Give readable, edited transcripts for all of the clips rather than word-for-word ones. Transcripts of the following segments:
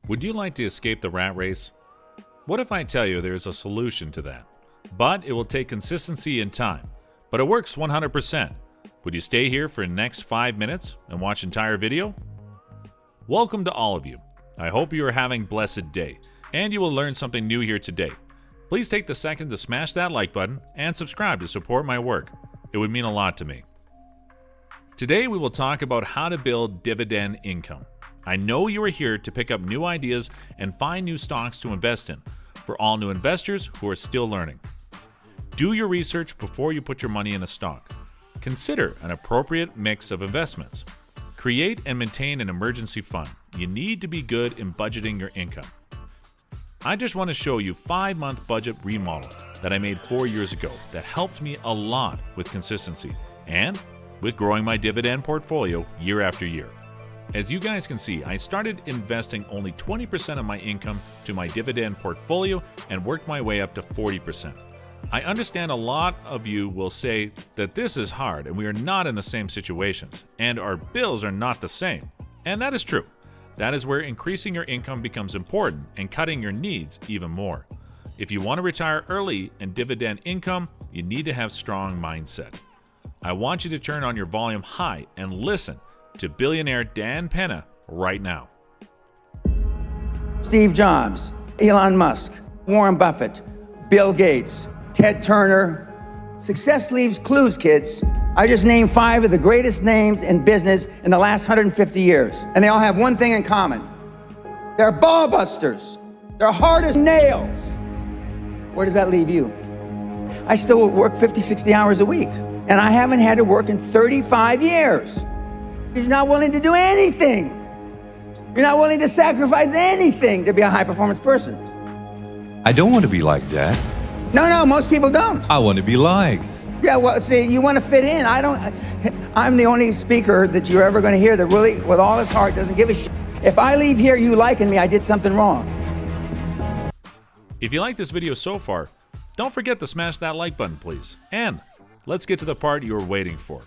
Would you like to escape the rat race? What if I tell you there's a solution to that? But it will take consistency and time. But it works 100%. Would you stay here for the next 5 minutes and watch entire video? Welcome to all of you. I hope you are having a blessed day, and you will learn something new here today. Please take the second to smash that like button and subscribe to support my work. It would mean a lot to me. Today we will talk about how to build dividend income. I know you are here to pick up new ideas and find new stocks to invest in for all new investors who are still learning. Do your research before you put your money in a stock. Consider an appropriate mix of investments. Create and maintain an emergency fund. You need to be good in budgeting your income. I just want to show you 5-month budget remodel that I made 4 years ago that helped me a lot with consistency and with growing my dividend portfolio year after year. As you guys can see, I started investing only 20% of my income to my dividend portfolio and worked my way up to 40%. I understand a lot of you will say that this is hard and we are not in the same situations and our bills are not the same. And that is true. That is where increasing your income becomes important and cutting your needs even more. If you want to retire early and dividend income, you need to have strong mindset. I want you to turn on your volume high and listen to billionaire Dan Penna right now. Steve Jobs, Elon Musk, Warren Buffett, Bill Gates, Ted Turner. Success leaves clues, kids. I just named 5 of the greatest names in business in the last 150 years. And they all have one thing in common. They're ball busters. They're hard as nails. Where does that leave you? I still work 50, 60 hours a week. And I haven't had to work in 35 years. You're not willing to do anything. You're not willing to sacrifice anything to be a high-performance person. I don't want to be like that. No, most people don't. I want to be liked. Yeah, well, see, you want to fit in. I'm the only speaker that you're ever going to hear that really, with all his heart, doesn't give a shit. If I leave here you liking me, I did something wrong. If you like this video so far, don't forget to smash that like button, please. And let's get to the part you were waiting for.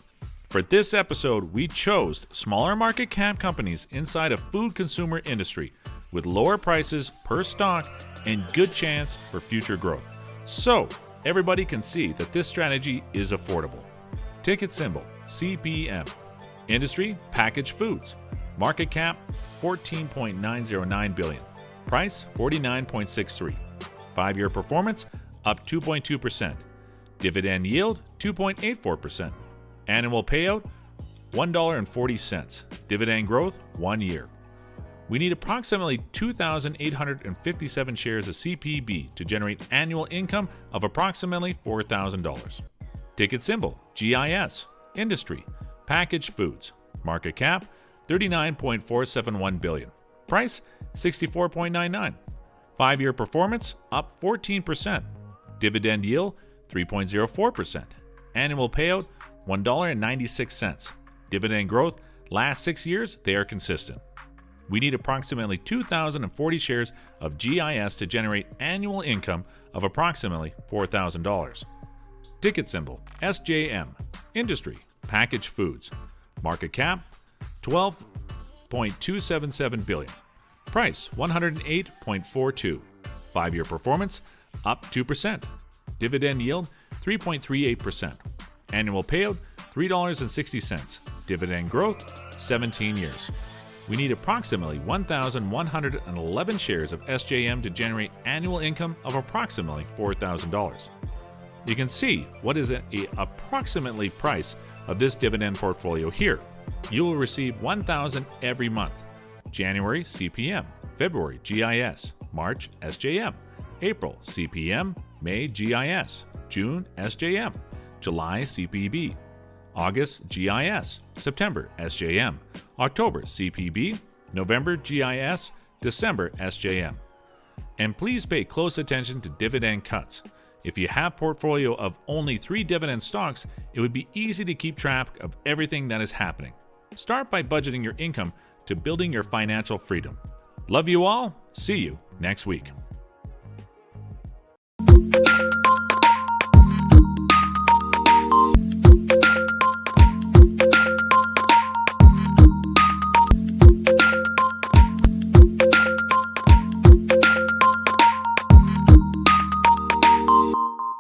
For this episode, we chose smaller market cap companies inside a food consumer industry with lower prices per stock and good chance for future growth. So everybody can see that this strategy is affordable. Ticket symbol CPM. Industry packaged foods. Market cap 14.909 billion. Price 49.63. 5-year performance up 2.2%. Dividend yield 2.84%. Annual payout $1.40. Dividend growth 1 year. We need approximately 2,857 shares of CPB to generate annual income of approximately $4,000. Ticket symbol GIS. Industry packaged foods. Market cap $39.471 billion. Price $64.99. 5-year performance up 14%. Dividend yield 3.04%. Annual payout $1.96. Dividend growth last 6 years, they are consistent. We need approximately 2,040 shares of GIS to generate annual income of approximately $4,000. Ticket symbol SJM. Industry packaged foods. Market cap $12.277 billion. Price $108.42. 5-year performance up 2%. Dividend yield 3.38%. Annual payout $3.60. Dividend growth 17 years. We need approximately 1,111 shares of SJM to generate annual income of approximately $4,000. You can see what is an approximately price of this dividend portfolio here. You will receive 1,000 every month. January CPM, February GIS, March SJM, April CPM, May GIS, June SJM, July CPB, August GIS, September SJM, October CPB, November GIS, December SJM. And please pay close attention to dividend cuts. If you have a portfolio of only 3 dividend stocks, it would be easy to keep track of everything that is happening. Start by budgeting your income to building your financial freedom. Love you all. See you next week.